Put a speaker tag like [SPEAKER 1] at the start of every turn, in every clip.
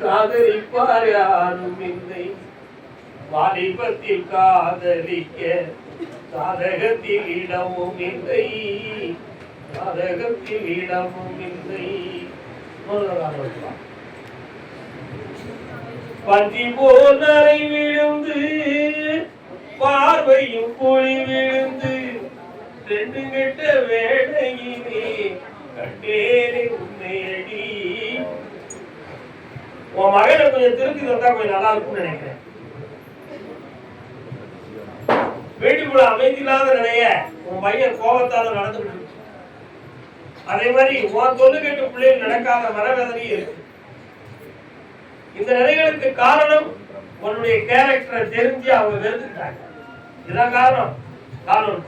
[SPEAKER 1] காதலிப்பார் யாரும் இல்லை. வாலிபத்தில் காதலிக்க சாதகத்தில் இடமும் இல்லை, சாதகத்தில் இடமும் இல்லை. பஞ்சி போல் நரை விழுந்து பார்வையும் புலி விழுந்து ரெண்டு கெட்ட வேடையிலே கண்டேனே உண்மையடி. உன் மகனை கொஞ்சம் திருப்பி தந்தா கொஞ்சம் நல்லா இருக்கும்னு நினைக்கிறேன். வீட்டுக்குள்ள அமைதி இல்லாத நிலைய உன் பையன் கோபத்தால நடந்துட்டு, அதே மாதிரி உன் தொண்ணு கேட்டு பிள்ளைகள் நடக்காத மனவேதனையும் இருக்கு. இந்த நிலைகளுக்கு காரணம் உன்னுடைய கேரக்டரை தெரிஞ்சு அவங்க வெறுத்துட்டாங்க. இதான் காரணம். காரணம்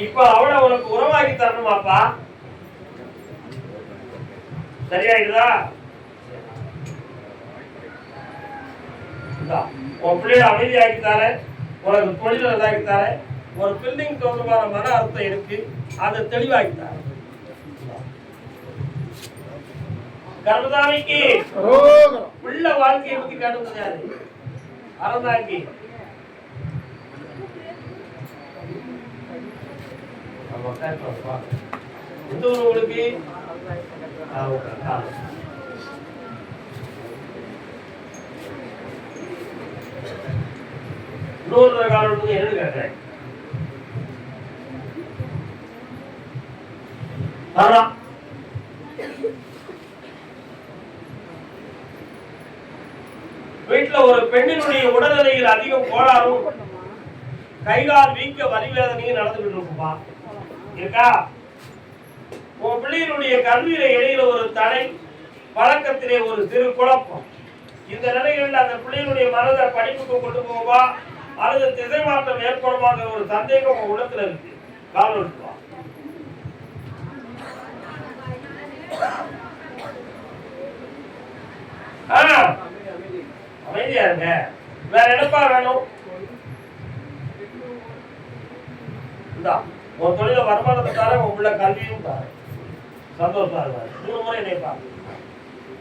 [SPEAKER 1] இப்ப அவளை உனக்கு உறவாக்கி தரணுமாப்பா? சரியாயிடுதா? உன் பிள்ளைய அமைதியாக்கி தர, உனக்கு தொழில் நல்லாக்கி தர, ஒரு பில்டிங் தொடர்பான மன அர்த்தம் இருக்கு, அதை தெளிவாக்கி தர. கர்மதாமிக்கு உள்ள வாழ்க்கையை பத்தி காட்டுவது யாரு? அறந்தாங்கி. எந்த ஊர் உங்களுக்கு? இன்னொரு காலம் என்னன்னு கேட்டேன். வீட்டுல ஒரு பெண்ணினுடைய உடல்நிலையில் அதிகம் கோளாறும் கைகால் வீக்க வலிவேதனையும் நடந்துகிட்டு இருக்குப்பா. இருக்கா? உன் பிள்ளையினுடைய கல்வியில இடையில ஒரு தடை, பழக்கத்திலே ஒரு சிறு குழப்பம். இந்த நிலைகளில் அந்த பிள்ளையினுடைய மனதை படிப்புக்கு கொண்டு போவா அல்லது திசை மாற்றம் ஏற்படுமாங்கிற ஒரு சந்தேகம் உன் உள்ளத்துல இருக்கு. காலம் அமைதியா இருங்க. வேற என்னப்பா வேணும்? உன் தொழில வருமானத்தை தார, உன் பிள்ளை கல்வியும் தார, சந்தோஷமா இருவாரு. 3 முறை என்னைப்பா.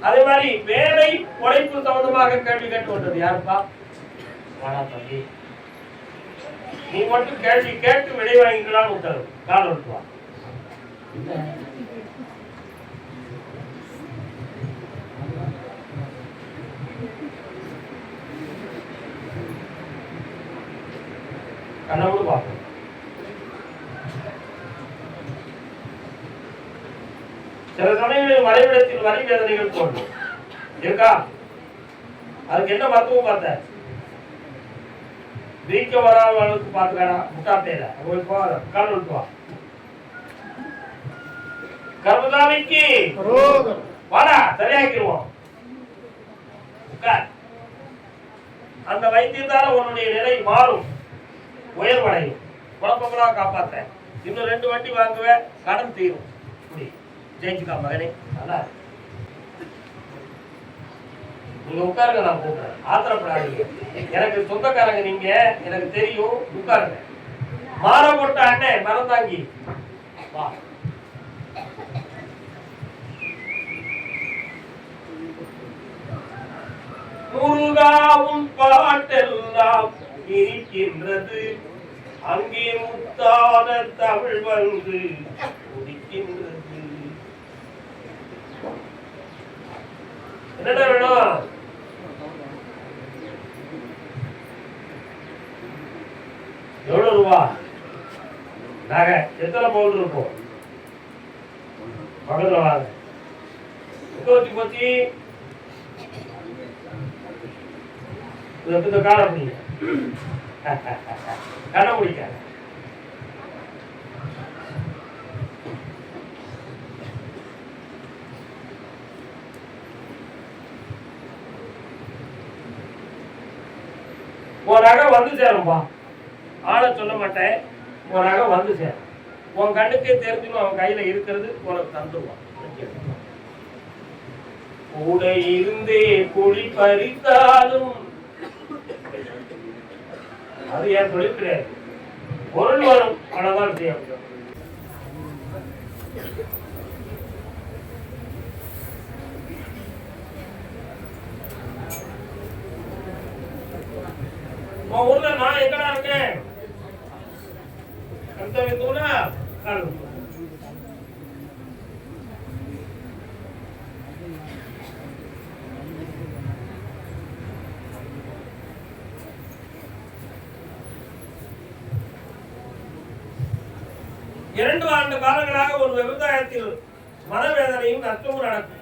[SPEAKER 1] அதே மாதிரி வேலை உழைப்பு சம்பந்தமாக கேள்வி கேட்டு வந்தது யாருப்பா? வாடா தம்பி, நீ மட்டும் கேள்வி கேட்டு விடை வாங்கிக்கலாம்னு உத்தரவு. கால் விட்டுவா. கண்ணோடு பார்ப்போம். சில சமயங்களில் வரைவிடத்தில் வரி வேதனைகள் தோன்றும். இருக்கா? அதுக்கு என்ன மருத்துவம் பார்த்த? வீக்க வராத அளவுக்கு பார்த்துக்கடா. முட்டாட்டையில கால் விட்டுவா. கர்மதாமிக்கு வாடா, சரியாக்கிடுவோம். அந்த வைத்தியத்தால உன்னுடைய நிலை மாறும், உயர்வடையும். குழப்பங்களா காப்பாத்த. இன்னும் 2 வண்டி வாங்குவேன், கடன் தீரும். ஜெயிச்சுக்கா மகனே. நல்லா நீங்க உட்காருங்க, நான் கூப்பிடுறேன். ஆத்திரப்படாதீங்க. எனக்கு சொந்தக்காரங்க நீங்க, எனக்கு தெரியும். உட்காருங்க. மாற போட்ட அண்ணன் மறந்தாங்கி வா. முருகாவும் பாட்டெல்லாம் இருக்கின்றது, அங்கே முத்தான தமிழ் வந்து முடிக்கின்றது. என்னடா வேணும்? எவ்வளவு ரூபா நகை? எத்தனை பவுன் இருக்கும்? பக்கத்துல வாங்க. போச்சு போச்சு. இந்த காலை பிடிங்க, கண்ணை முடிக்க. உன் நகை வந்து சேரும்பா. ஆளை சொல்ல மாட்டேன். உன் நகை வந்து சேரும். உன் கண்ணுக்கே தெரிஞ்சுடும் அவன் கையில இருக்கிறது. உனக்கு தந்துடுவான். கூட இருந்தே குழி பறித்தாலும் அது ஏன் தொழில் கிடையாது. பொருள் வரும், அவ்வளவுதான் செய்ய முடியும். ஊர்ல நான் எங்கடா இருக்கேன்? இரண்டு ஆண்டு காலங்களாக ஒரு விவசாயத்தில் மனவேதனையும் நஷ்டமும் நடக்கும்.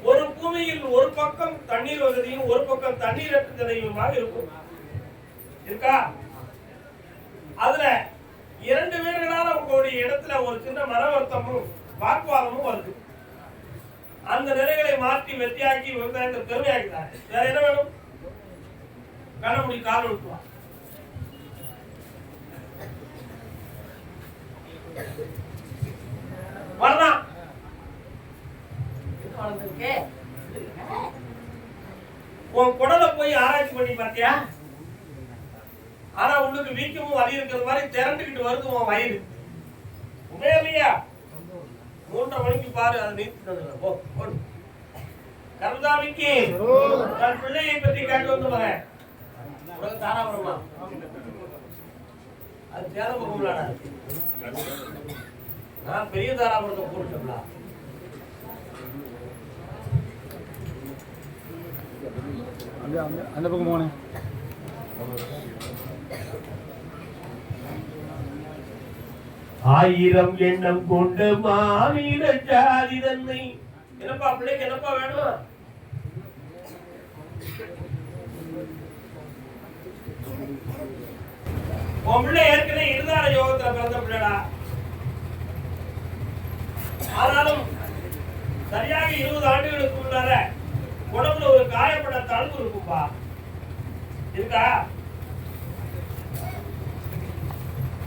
[SPEAKER 1] ஒரு பூமியில் ஒரு பக்கம் தண்ணீர் வசதியும் ஒரு பக்கம் தண்ணீரற்ற நிலையுமாக இருக்கும். இருக்கா? அதுல 2 பேர்களால உங்களுடைய இடத்துல ஒரு சின்ன மன வருத்தமும் வாக்குவாதமும் வருது. அந்த நிலைகளை மாற்றி வெற்றியாக்கி விவசாயத்தை பெருமையாக்கிட்டாங்க. வேற என்ன வேணும்? கண்ணமுடி கால் விட்டுவான். வரலாம். உன் குடலை போய் ஆராய்ச்சி பண்ணி பார்த்தியா? ஆனா உங்களுக்கு வீக்கமும் வலி இருக்கிற மாதிரி திரண்டுகிட்டு வருது உன் வயிறு. உண்மையா? 3:30 மணிக்கு பாரு, அதை நீத்து கருதாமிக்கு தன் பிள்ளையை பற்றி கேட்டு வந்து வரேன். உனக்கு தாராபுரமா? அது சேதமுகம்லாடா. நான் பெரிய தாராபுரத்தை போட்டுட்டோம்ல.
[SPEAKER 2] அந்த பக்கம் போனேன்.
[SPEAKER 1] ஆயிரம் எண்ணம் கொண்ட மாவீர ஜாதி தன்னை. என்னப்பா பிள்ளைக்கு என்னப்பா வேணும்? உன் பிள்ளை ஏற்கனவே இருதார யோகத்துல பிறந்த பிள்ளைடா. ஆனாலும் சரியாக 20 ஆண்டுகளுக்கு முன்னால உடம்புல ஒரு காயப்பட்ட தழும்பு இருக்கும்பா. இருக்கா?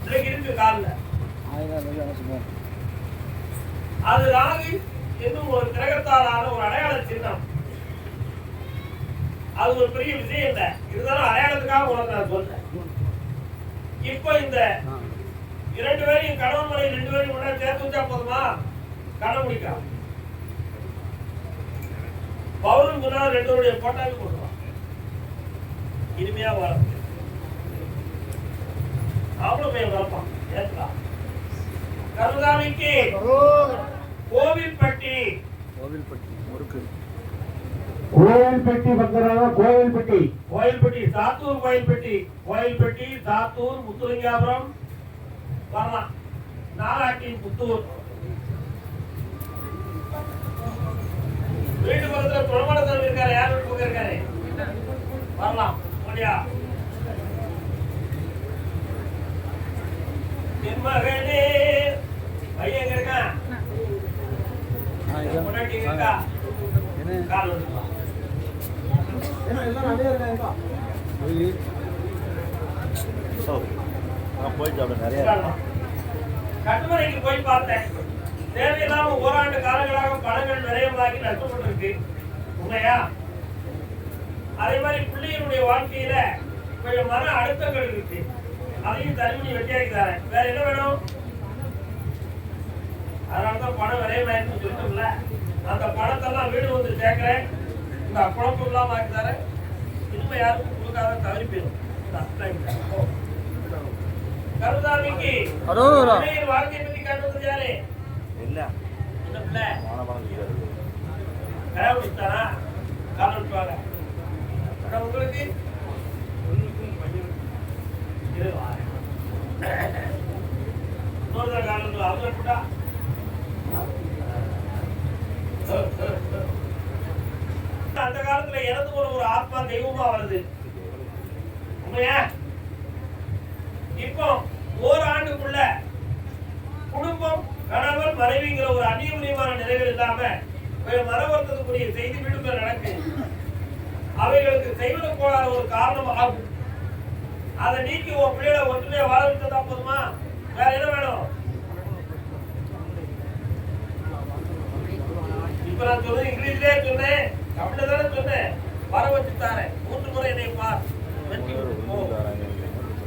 [SPEAKER 1] இருக்கு கால்ல. அது ராகு என்னும் ஒரு கிரகத்தாலான ஒரு அடையாள சின்னம். அது ஒரு பெரிய விஷயம் இல்லை. இருந்தாலும் அடையாளத்துக்காக உனக்கு நான் சொல்றேன். இப்ப இந்த 2 பேரையும் கணவன் மனைவி 2 பேரையும் முன்னாடி சேர்த்து வச்சா போதுமா? கண்ண முடிக்கலாம். பௌர்ணமி முன்னாள் 2 பேருடைய போட்டாவே கொடுக்கலாம். இனிமையா வளர்ப்பு அவ்வளவு பையன் வளர்ப்பான். ஏற்கலாம். கருதாமிக்கு கோவில்பட்டி கோயில்பட்டி சாத்தூர் கோயில்பட்டி சாத்தூர் முத்துலிங்காபுரம் வரலாம். நாராட்டி புத்தூர் வீட்டு பக்கத்துல பிரமாணத்தில் இருக்காரு. யார் வீட்டு பக்கம் இருக்காரு? வரலாம். முடியா என் மகனே பையன் இருக்கான். முன்னாடி இருக்கா? கால் கட்டுமனைக்கு போய் பார்த்தேன். தேவையில்லாம ஓராண்டு காலங்களாக பணங்கள் விரயமாகி நஷ்டப்பட்டிருக்கு. உண்மையா? அதே மாதிரி பிள்ளைகளுடைய வாழ்க்கையில கொஞ்சம் மன அழுத்தங்கள் இருக்கு. அதையும் தனிமணி வெட்டியாக்கி தரேன். வேற என்ன வேணும்? அதனாலதான் பணம் விரயமாயிருன்னு சொல்லிட்டோம்ல. அந்த பணத்தெல்லாம் வீடு வந்து சேர்க்கிறேன். இந்த குழப்பம் இல்லாம ஆக்கி தரேன். இனிமே யாருக்கும் கொடுக்காத தவறி போயிடும். கருதாமிக்கு வாழ்க்கையை பத்தி கேட்டது யாரு? உங்களுக்கு அந்த காலத்துல இறந்து போன ஒரு ஆத்மா தெய்வமா வருது. உண்மையா? இப்போ ஓராண்டுக்குள்ள குடும்பம் கணவர் மனைவிங்கிற ஒரு அந்நியமான நிலைகள் இல்லாம மனவர்த்தத்துக்குரிய செய்தி வீடுகள் நடக்கு. அவைகளுக்கு செய்வன கோளாறு ஒரு காரணம் ஆகும். அதை நீக்கி உன் பிள்ளைகளை ஒற்றுமையா வாழ விட்டதா போதுமா? வேற என்ன வேணும்? இப்ப நான் சொன்னது இங்கிலீஷ்லயே சொன்னேன், தமிழ்ல தானே சொன்னேன். வர வச்சு தாரேன். 3 முறை என்னை பார். வெற்றி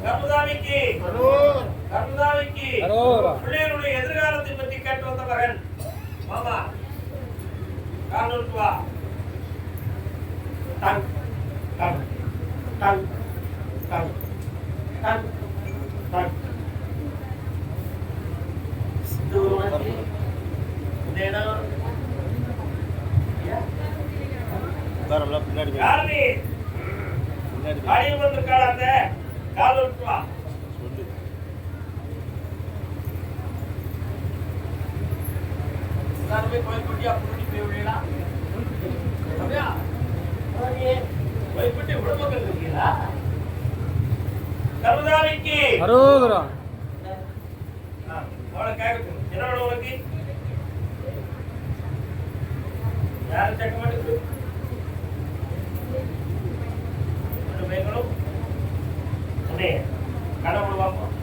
[SPEAKER 1] கர்மசாமிக்கு கர்மசாமிக்கு பிள்ளைகளுடைய எதிர்காலத்தை பற்றி கேட்டு வந்த மகன் மாமா காரணம் வா tongue tongue tongue tongue tongue tongue பின்னாடி வந்திருக்காள கால விட்டு வா கோயில் குட்டி அப்படி போய் விடா அப்படியா கோயில் குட்டி உடம்புகள் இருக்கீங்களா கர்மசாமிக்கு
[SPEAKER 2] அரோகரா
[SPEAKER 1] கேட்கட்டும் என்ன வேணும் உனக்கு யாரும் செக்க மாட்டேங்குது பயங்களும் அண்ணே கடவுள் பார்ப்போம்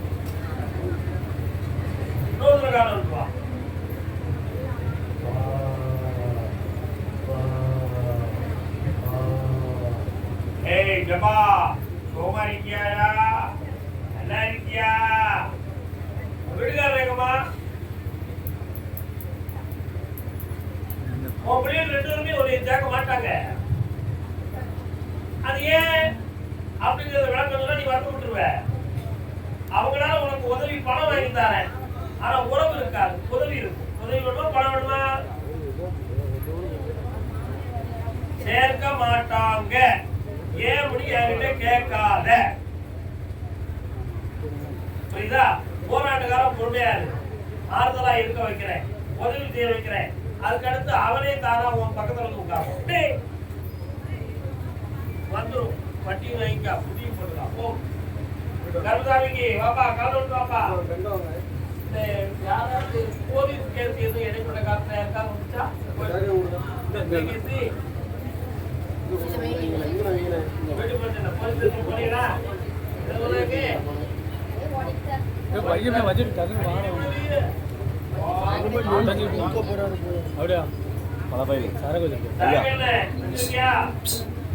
[SPEAKER 1] இன்னொரு காலம் வா ஏய் ஜபா சோமா இருக்கியாடா நல்லா இருக்கியா வீடுகார வேகமா உன் பிள்ளைகள் 2 பேருமே ஒரு சேர்க்க மாட்டாங்க அது ஏன் அப்படிங்கிறத விளக்கம் நீ வரட்டு விட்டுருவ அவங்களால உனக்கு உதவி பணம் வாங்கி தரேன் ஆனா உறவு இருக்காது உதவி இருக்கும் உதவி வேணுமா பணம் வேணுமா சேர்க்க மாட்டாங்க ஏன் முடி என்கிட்ட கேட்காத புரியுதா போராட்டக்காரன் பொறுமையா இருக்கு ஆறுதலா இருக்க வைக்கிறேன் உதவி செய்ய வைக்கிறேன் அதுக்கடுத்து அவனே தானா உன் பக்கத்துல வந்து உட்காரும் வந்துடும் பட்டி வாங்கிக்கா புதிய போட்டுக்கா போ கருதாமிக்கு வாப்பா காலோடு வாப்பா இந்த யாராவது போலீஸ் கேஸ் எதுவும் இடைப்பட்ட காலத்துல யாருக்கா வந்துச்சா வீட்டு போட்டு போலீஸ் போனீங்களா
[SPEAKER 2] பையன் வச்சுட்டு டக்குனு அப்படியா
[SPEAKER 3] மழை பயிர்
[SPEAKER 2] சரக்கு வச்சிருக்கேன்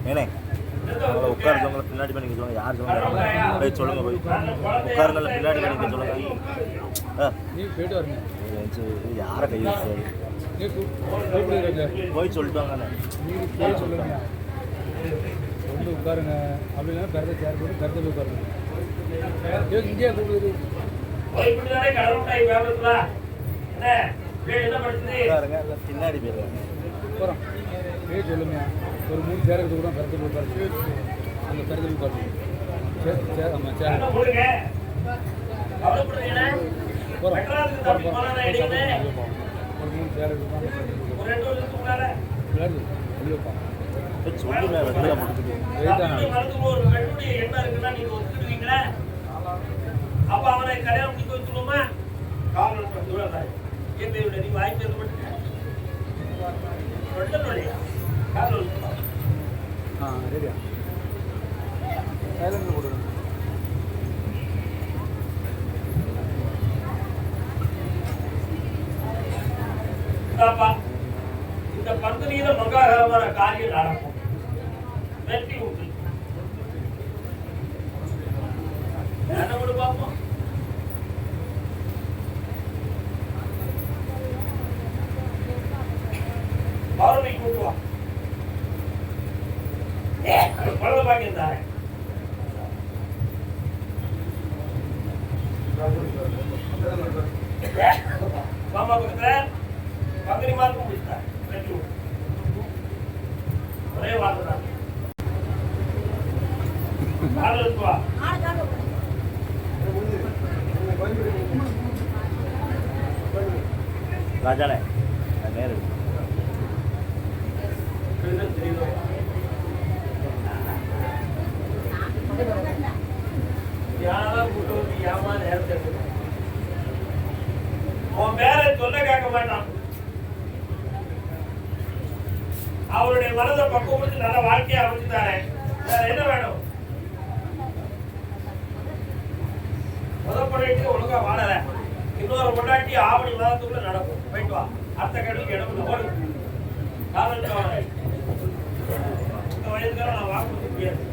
[SPEAKER 3] ஏனே அவங்கள உட்காருங்க பின்னாடி பண்ணி சொல்லுங்க யார் சொல்லுங்க போய் சொல்லுங்க போய் உட்காருங்கள பின்னாடி பண்ணி சொல்லுங்க
[SPEAKER 2] நீ போயிட்டு வரணும்
[SPEAKER 3] யாரை கை வச்சு
[SPEAKER 2] நீ கூப்பிடுங்க
[SPEAKER 3] போய் சொல்லிட்டு வாங்கண்ணே
[SPEAKER 2] நீ போய் சொல்லுங்க வந்து உட்காருங்க அப்படின்னா கருத்தை சேர் போட்டு கருத்தை போய் உட்காருங்க இங்கேயே கூப்பிடுது
[SPEAKER 3] பின்னாடி போயிருங்க
[SPEAKER 2] போகிறோம் போய் சொல்லுங்க ஒரு 3 சேர் எடுத்து கூட கருத்தை போய் உட்காரு அந்த கருத்தை போய் உட்காரு சேர் ஆமாம் சேர் போகிறோம் ஒரு 3 சேர் எடுத்து வெளியப்பா
[SPEAKER 3] சொல்லுங்க வெள்ளையா போட்டுக்கிட்டு
[SPEAKER 1] அப்ப அவனை கல்யாணம் முடிக்க வச்சுருவோமா காவல் நீ வாய்ப்பு
[SPEAKER 2] ரெடியா சைலண்ட் போடுங்க
[SPEAKER 1] இந்த பந்தனியில மங்களகரமான காரியம் நடக்கும் வெற்றி உண்டு என்ன கூட பார்ப்போம் பௌர்ணமி கூட்டுவான் குழந்தை பாக்கியம் தாரேன் மாமா பக்கத்துல பங்குனி மாதம் முடித்தார் வெற்றி ஒரே வார்த்தை தான்
[SPEAKER 3] ராஜானே நேரு
[SPEAKER 1] உன் பேரை சொல்ல கேட்க மாட்டான். அவருடைய மனதை பக்குவப்படுத்தி நல்ல வாழ்க்கையை அமைச்சுட்டாரே, என்ன வேணும்? முதற்படைக்கு ஒழுங்கா வாழல, இன்னொரு கொண்டாட்டி ஆவணி மாதத்துக்குள்ள நடக்கும். போயிட்டு வா, அடுத்த கடலுக்கு இடம் ஓடு. காதல் இந்த வயதுக்காக நான் வாக்கு முடியாது.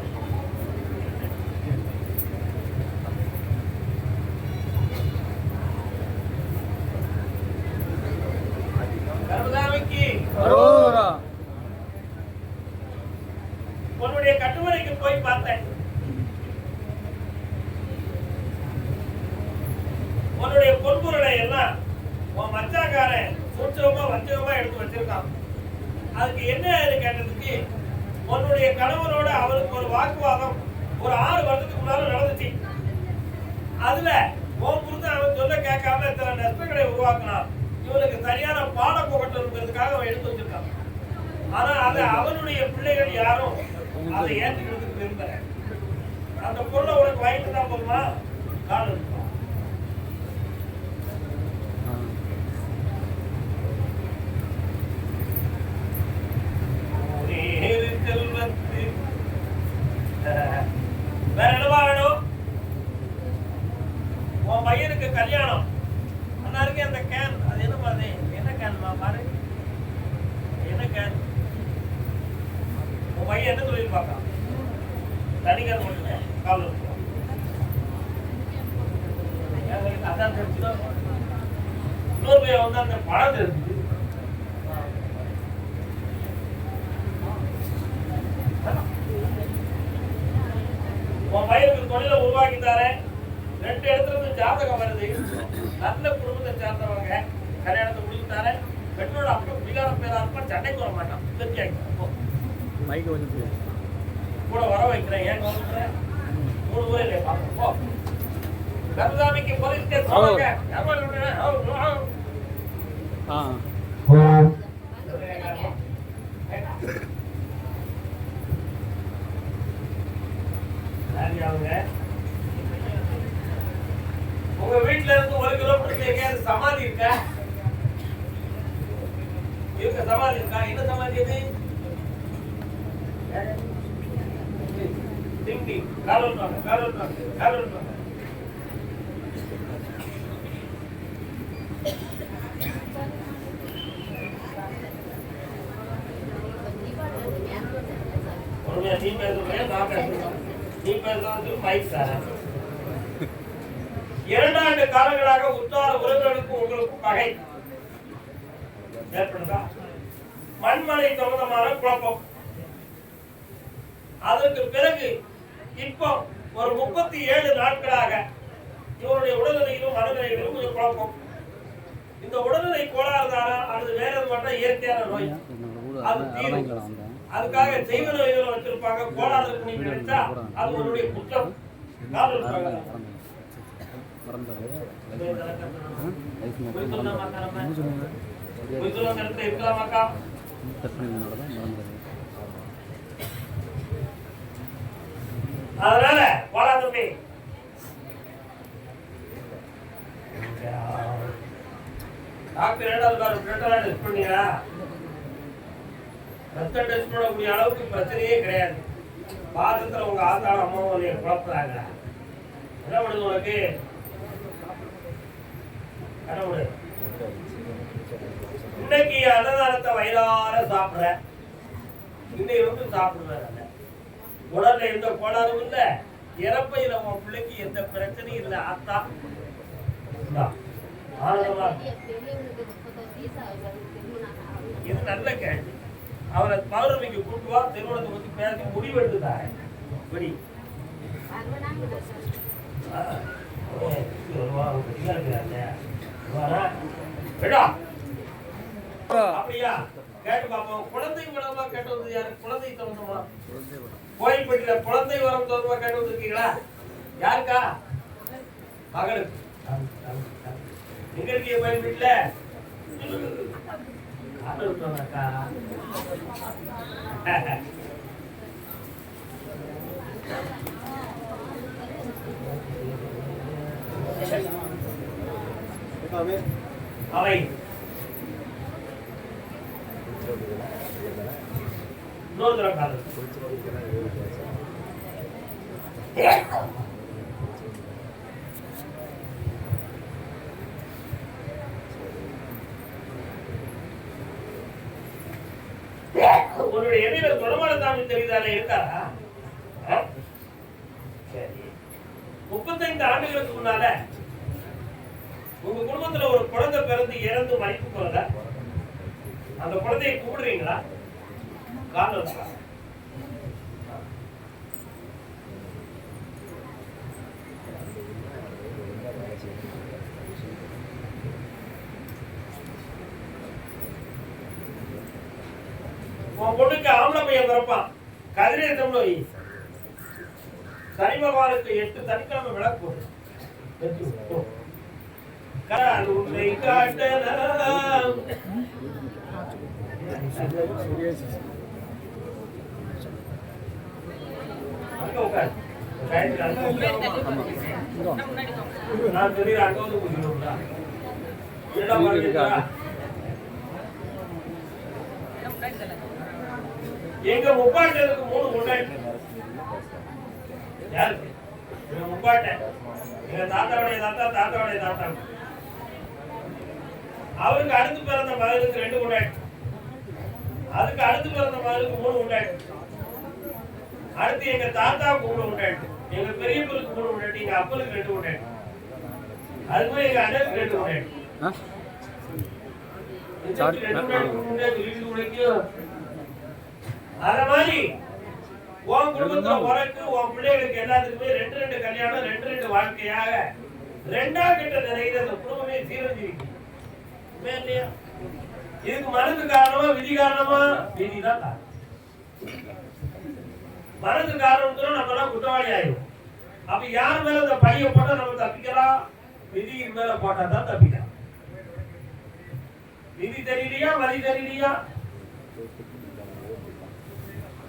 [SPEAKER 1] எல்லாம் உன் மச்சாக்காரன் சூட்சமா வஞ்சகமா எடுத்து வச்சிருக்கான். அதுக்கு என்ன கேட்டதுக்கு, உன்னுடைய கணவனோட அவருக்கு ஒரு வாக்குவாதம் ஒரு 6 வருஷத்துக்கு முன்னால நடந்துச்சு. அதுல உன் புரிந்து அவன் சொல்ல கேட்காம சில நஷ்டங்களை உருவாக்கினான். இவனுக்கு சரியான பாடம் புகட்டணுங்கிறதுக்காக அவன் எடுத்து வச்சிருக்கான். ஆனா அது அவனுடைய பிள்ளைகள் யாரும் அதை ஏற்றுக்கிறதுக்கு விரும்பல. அந்த பொருளை உனக்கு வாங்கிட்டு தான் போகுமா காரணம். வேற என்னவா வேணும்? உன் பையனுக்கு கல்யாணம் அண்ணாருக்கு அந்த கேன், அது என்ன மாதிரி என்ன கேன்மா பாரு, என்ன கேன்? உன் பையன் என்ன தொழில் பார்க்கலாம்? தனிக்கார் மட்டுமே காவல் அதான் தெரிஞ்சுதான். இன்னொரு பையன் வந்து அந்த படம் தெரிஞ்சு உன் பையனுக்கு தொழிலை உருவாக்கி தரேன். 2 இடத்துல இருந்து ஜாதகம் வருது. நல்ல குடும்பத்தை சேர்ந்தவங்க கல்யாணத்தை முடிச்சு தரேன். பெற்றோட அப்பா பிள்ளையார பேரா இருப்பா, சண்டைக்கு வர மாட்டான். கூட வர வைக்கிறேன். ஏன் வந்துக்கிறேன்? 3 ஊரே இல்லை பார்ப்போம். கருதாமிக்கு போலீஸ் கேஸ் சொல்லுங்க. உங்க வீட்டுல இருந்து 1 கிலோமீட்டர் எங்கேயாவது சமாதி இருக்கா? சமாதி இருக்கா? என்ன சமாதி அது? திண்டி காலூர் நீ பேசுறேன், நான் பேசுறேன். நீ பேசுறது மைக் சார். 2 ஆண்டு காலங்களாக உத்தார உறவுகளுக்கும் உங்களுக்கும் பகை ஏற்படுதா? மண்மனை சம்பந்தமான குழப்பம். அதற்கு பிறகு இப்போ ஒரு 37 நாட்களாக இவருடைய உடல்நிலையிலும் மனநிலையிலும் கொஞ்சம் குழப்பம். இந்த உடல்நிலை கோளாறுதானா அல்லது வேற மட்டும் இயற்கையான நோய்? அது தீரும். அதுக்காக செய்வ நோய்களை வச்சிருப்பாங்க. கோளாறு நீங்க நினைச்சா அது உங்களுடைய குற்றம். இருக்கலாமாக்கா? அதனால கோளாறு டாக்டர் 2வது டெஸ்ட் பண்ணீங்களா? ரத்த டெஸ்ட் பண்ணக்கூடிய அளவுக்கு பிரச்சனையே கிடையாது. பாதத்துல உங்க ஆத்தான அம்மாவும் குழப்பறாங்க. என்ன பண்ணுது உனக்கு? கடவுள் இன்னைக்கு அன்னதானத்தை வயிறார சாப்பிடுற, இன்னைக்கு வந்து சாப்பிடுவேன். உடல்ல எந்த கோளாறும் இல்ல, இறப்பையில உன் பிள்ளைக்கு எந்த பிரச்சனையும் இல்லை. ஆத்தா ஆனந்தமா இது நல்ல கேள்வி. அவரை பௌர்ணமிக்கு கூட்டுவா, திருமணத்தை பத்தி பேசி முடிவெடுத்துட்டாரு. அப்படியா? கேட்டு பாப்போம். குழந்தை வளமா கேட்டு வந்தது யாரு? குழந்தை சம்பந்தமா கோயில்பட்டியில குழந்தை வரம் தொடர்பா கேட்டு வந்திருக்கீங்களா? யாருக்கா? மகளுக்கு. எங்க இருக்கீங்க கோயில்பட்டியில? அவை இன்னொரு தடவை காது உன்னுடைய எதிர தொடமான சாமி தெரியுதானே? இருக்காரா? சரி. 35 ஆண்டுகளுக்கு முன்னால உங்க குடும்பத்துல ஒரு குழந்தை பிறந்து இறந்து மறிப்பு போறத அந்த குழந்தையை கூப்பிடுறீங்களா? காரணம் உன் பொண்ணுக்கு ஆம்பளை பையன் பிறப்பான். கதிரேசம்னு வை. சனி பகவானுக்கு 8 சனிக்கிழமை விளக்கு போடு. கருணை காட்டலாம். அங்க உட்கார். நான் தெரியுது அங்க வந்து குடிக்கணும்டா. என்னடா பண்ணுறா? எங்க முப்பாட்டனுக்கு 3 கொண்டாடி. யாருக்கு? எங்க முப்பாட்டன். எங்க தாத்தாவுடைய தாத்தா, தாத்தாவுடைய தாத்தா. அவருக்கு அடுத்து பிறந்த மகனுக்கு 2 கொண்டாடி. அதுக்கு அடுத்து பிறந்த மகனுக்கு 3 கொண்டாடி. அடுத்து எங்க தாத்தாவுக்கு 3 கொண்டாடி. எங்க பெரியப்பருக்கு 3 கொண்டாடி. எங்க அப்பனுக்கு 2 கொண்டாடி. அதுக்கு எங்க அண்ணனுக்கு 2 கொண்டாடி. அத மாதிரி உன் குடும்பத்துல உனக்கு உன் பிள்ளைகளுக்கு எல்லாத்துக்குமே 2 கல்யாணம் 2 வாழ்க்கையாக 2ஆம் கிட்ட நிறைய அந்த குடும்பமே சீரழிஞ்சிருக்கு. இல்லையா? இதுக்கு மனது காரணமா விதி காரணமா? விதிதான் காரணம். மனது காரணம் நம்ம எல்லாம் குற்றவாளி ஆயிடும். அப்ப யார் மேல இந்த பைய போட்டா நம்ம தப்பிக்கலாம்? விதியின் மேல போட்டா தான் தப்பிக்கலாம். விதி தெரியலையா? வழி தெரியலையா?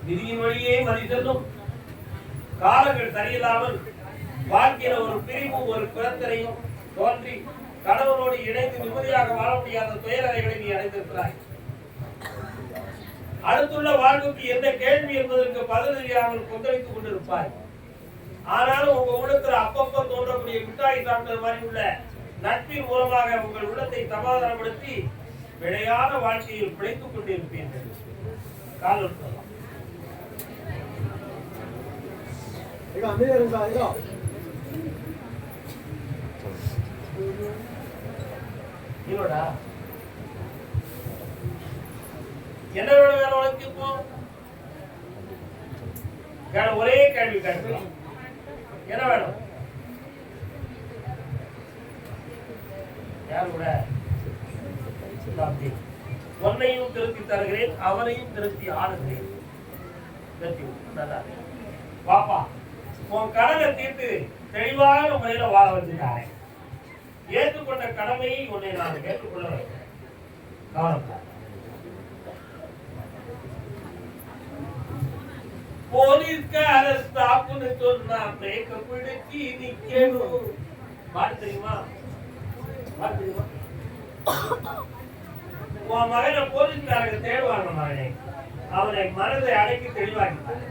[SPEAKER 1] விதியின் வழியே மதி செல்லும். காலங்கள் சரியில்லாமல் வாழ்க்கையில ஒரு பிரிவும் ஒரு பிறத்தரையும் தோன்றி கணவனோடு இணைந்து நிம்மதியாக வாழ முடியாத துயரறைகளை நீ அடைந்திருக்கிறாய். அடுத்துள்ள வாழ்வுக்கு எந்த கேள்வி என்பதற்கு பதில் தெரியாமல் கொந்தளித்துக் கொண்டிருப்பாய். ஆனாலும் உங்க உள்ளத்துல அப்பப்ப தோன்றக்கூடிய மிட்டாய் சாப்பிட்ட மாதிரி உள்ள நட்பின் மூலமாக உங்கள் உள்ளத்தை சமாதானப்படுத்தி விளையாத வாழ்க்கையில் பிழைத்துக் கொண்டிருப்பீர்கள். காலம் என்ன வேணும் வேலை உனக்கு? இப்போ ஒரே கேள்வி கேட்கலாம். என்ன வேணும்? யார் கூட? உன்னையும் திருத்தி தருகிறேன், அவனையும் திருத்தி ஆடுகிறேன். பாப்பா உன் கடனை தீர்த்து தெளிவான முறையில வாழ வச்சுட்டாரே. ஏற்றுக்கொண்ட கடமையை உன்னை நான் ஏற்றுக்கொள்ள வைக்கிறேன். கவனம். போலீஸ்கார ஸ்டாப்னு சொன்னா பிரேக்க பிடிச்சி நிக்கணும். பாட்டு தெரியுமா? பாட்டு தெரியுமா? உன் மகனை போலீஸ்காரங்க தேடுவாங்க. மகனை அவனை மனதை அடக்கி தெளிவாக்கிட்டாங்க.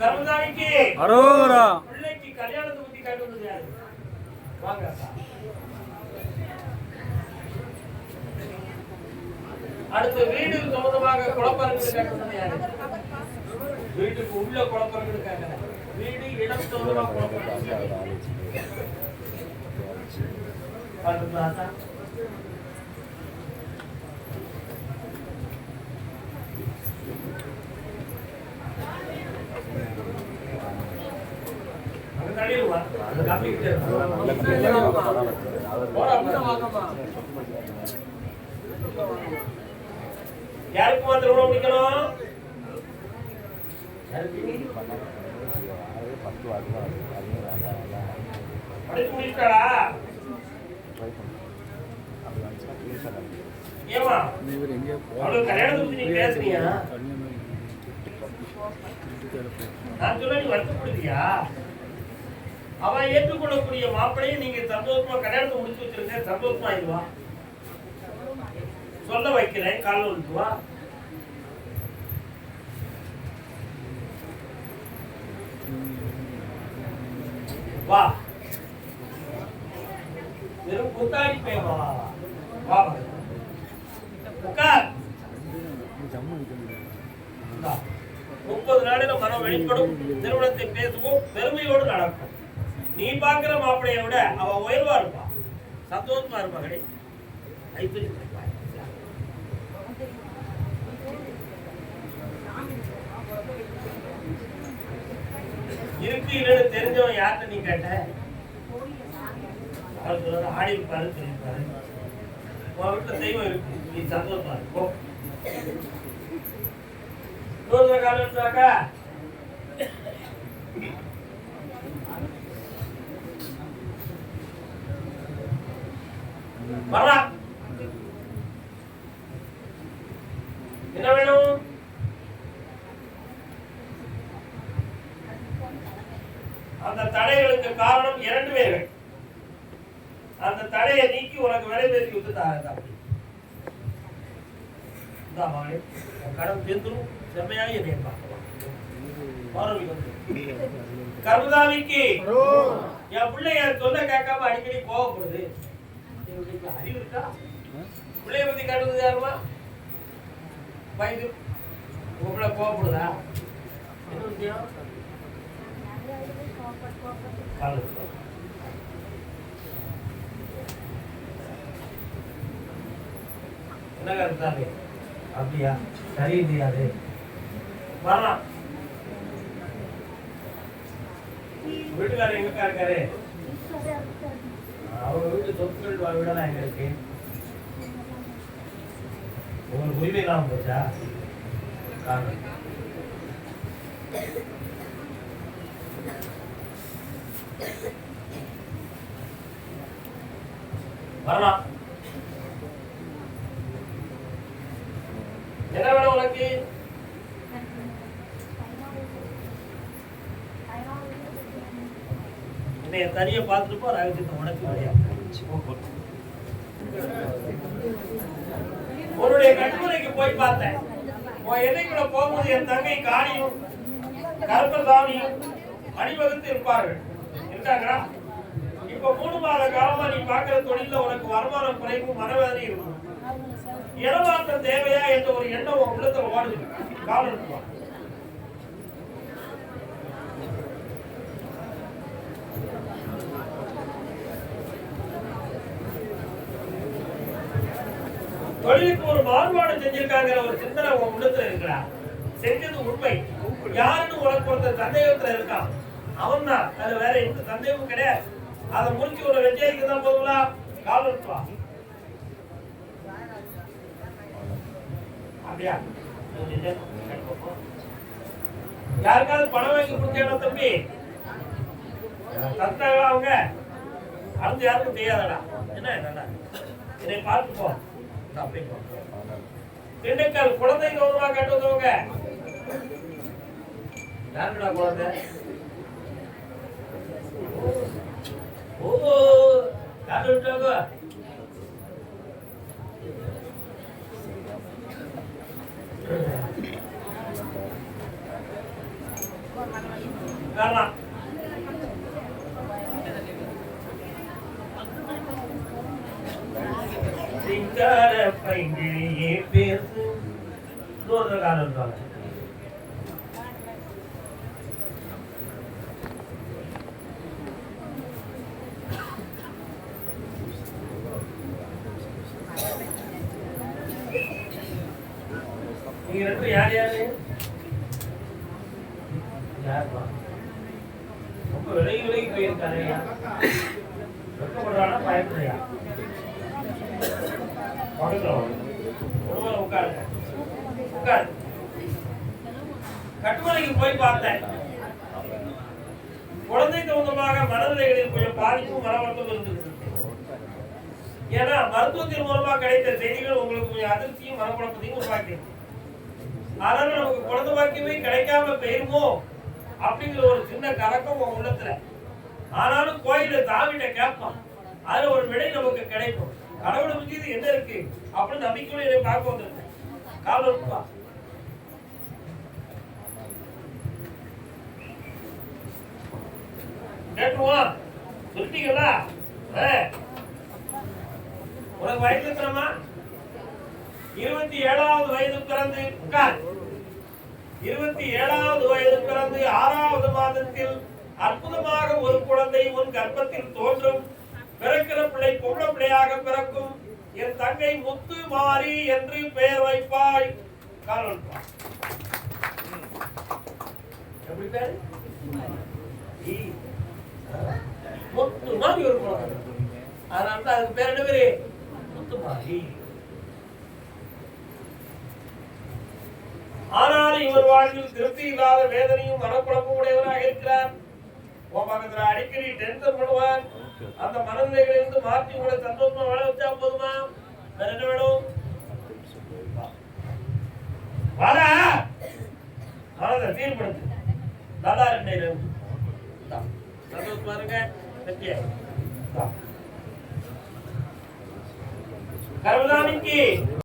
[SPEAKER 1] கருணாநிதிக்கு அரோரா பிள்ளைக்கு கல்யாணத்தை பத்தி கேட்டது யாரு? வாங்க. அடுத்த வீடு சம்பந்தமாக குழப்பங்கள் கேட்டது யாரு? வீட்டுக்கு உள்ள குழப்பங்கள் கேட்கல. வீடு இடம் சம்பந்தமாக குழப்பங்கள். யாருக்கு மாத்திரம் முடிக்கணும்? படிச்சு முடிச்சாடா? ஏமா அவளுக்கு கல்யாணத்தை பத்தி நீ பேசுறியா? நான் சொல்ல நீ வருத்தப்படுறியா? அவன் ஏற்றுக்கொள்ளக்கூடிய மாப்பிளையை நீங்க சந்தோஷமா கல்யாணத்தை முடிச்சு வச்சிருக்க. சந்தோஷமா ஆயிடுவா. சொல்ல வைக்கிறேன். கால விழுத்துவா. வா. வெறும் குத்தாடி பேமா. வா உட்கார். 30 நாளில மனம் வெளிப்படும். நிறுவனத்தை பேசுவோம். பெருமையோடு நடக்கும். நீ பாக்குற மாப்பிளைய விட அவ உயர்வா இருப்பா. சந்தோஷமா இருப்பா. கடை ஐஸ்வர்யம் இருக்கு. இல்லைன்னு தெரிஞ்சவன் யார்கிட்ட நீ கேட்ட? ஆடி இருப்பாரு, தெரிவிப்பாரு. உன் வீட்டுல தெய்வம் இருக்கு. நீ சந்தோஷமா போ. இன்னொரு காலம் எடுத்தாக்கா வரா. என்ன வேணும்? அந்த தடைகளுக்கு காரணம் 2 பேர்கள். அந்த தடையை நீக்கி உனக்கு வேலை பேசி விட்டுட்டாங்க. கடன் தீர்ந்துடும். செம்மையாக என்னை பார்க்கலாம். கர்மதாமிக்கு என் பிள்ளைய சொல்ல கேட்காம அடிக்கடி கோவப்படுது. அறிவு இருக்கா? பிள்ளைய பத்தி காட்டுறது யாருமா? வயது உங்க பிள்ளை கோவப்படுதா? என்ன விஷயம்? என்ன கருத்தாரு? அப்படியா? சரி இல்லையாது வரலாம். வீட்டுக்காரர் எங்கக்கா இருக்காரு? அவங்க வீட்டு சொத்துக்கள் வீடெல்லாம் எங்க இருக்கு? உங்களுக்கு உரிமை இல்லாம போச்சா? வரலாம். என்ன வேணும் உனக்கு? என்னைய தனியா பார்த்துட்டு போ. ரகசியத்தை உனக்கு வரையா உன்னுடைய கட்டுமனைக்கு போய் பார்த்தேன். உன் எல்லைக்குள்ள போகும்போது என் தங்கை காணியும் கருப்பசாமியும் அணிவகுத்து இருப்பார்கள். இருக்காங்களா? இப்ப 3 மாத காலமா நீ பார்க்கிற தொழில உனக்கு வருமானம் குறைவும் மனவேதனை இருக்கும். இடமாற்றம் தேவையா என்ற ஒரு எண்ணம் உன் உள்ளத்துல ஓடுது. காலம் இருக்குவா. தொழிலுக்கு ஒரு மாறுபாடு செஞ்சிருக்காங்க ஒரு சிந்தனை உன் உள்ளத்துல இருக்கிறா. செஞ்சது உண்மை. யாருன்னு உனக்கு ஒருத்தர் சந்தேகத்துல இருக்கான். அவன் தான். அது வேற எந்த சந்தேகமும் கிடையாது. அதை முடிச்சு ஒரு வெற்றிக்கு தான் போதுங்களா? காலம் இருக்குவா. அப்படியா? யாருக்காவது பணம் வாங்கி கொடுத்தா தம்பி? தந்தாங்களா அவங்க? அது யாருக்கும் தெரியாதடா. என்ன இதை பார்த்து போ. திண்டுக்கல் குழந்தை கௌரவமா கேட்டு வந்தவங்க யாருடா குழந்தை? ஓ யாரு விட்டாங்க? வரலாம். சிங்கார பைங்கிழியே பேசு. இன்னொரு காலம் இருக்காங்க. நீங்க 2 யார் யாரு? யாருப்பா? ரொம்ப விலகி போயிருக்காரு. வெட்கப்படுறானா பயப்படுறியா? உட்காருங்க. உட்காரு. கட்டுமனைக்கு போய் பார்த்தேன். குழந்தை சம்பந்தமாக மனநிலைகளில் கொஞ்சம் பாதிப்பும் மனவர்த்தம் இருந்தது. ஏன்னா மருத்துவத்தின் மூலமா கிடைத்த செய்திகள் உங்களுக்கு கொஞ்சம் அதிர்ச்சியும் மனக்குழப்பத்தையும் உருவாக்கியிருக்கு. அதனால நமக்கு குழந்தை பாக்கியமே கிடைக்காம போயிருமோ அப்படிங்கிற ஒரு சின்ன கலக்கம் உங்க உள்ளத்துல. ஆனாலும் கோயில தாவிட்ட கேட்பான். அதுல ஒரு விடை நமக்கு கிடைக்கும். கடவுளை பத்தி இது என்ன இருக்கு அப்படின்னு நம்பிக்கையோட இதை பார்க்க வந்திருக்கேன். காலம் இருக்குவா. கேட்டுருவோம். சொல்லிட்டீங்களா? உனக்கு வயசு எத்தனமா? 27வது வயது பிறந்து 27வது வயது பிறந்து 6வது மாதத்தில் அற்புதமாக ஒரு குழந்தை உன் கர்ப்பத்தில் தோன்றும். பிறக்கிற பிள்ளை பொம்பளை பிள்ளையாக பிறக்கும். என் தங்கை முத்து மாறி என்று பெயர் வைப்பாய். காலம் எப்படி பேரு? முத்து மாறி ஒரு குழந்தை. அதனால அதுக்கு பேர் என்ன பேரு? முத்து மாறி. ஆனாலும் இவர் வாழ்வில் திருப்தி இல்லாத வேதனையும் மனக்குழப்பம் உடையவராக இருக்கிறார். உன் பக்கத்துல அடிக்கடி டென்ஷன் பண்ணுவார். அந்த மனநிலைகளிலிருந்து மாற்றி உங்களை சந்தோஷமா வாழ வச்சா போதுமா? வேற என்ன வேணும்? வாடா மனதை தீர்ப்படுத்து. நல்லா இருக்கு சந்தோஷமா இருங்க. கருவதானிக்கு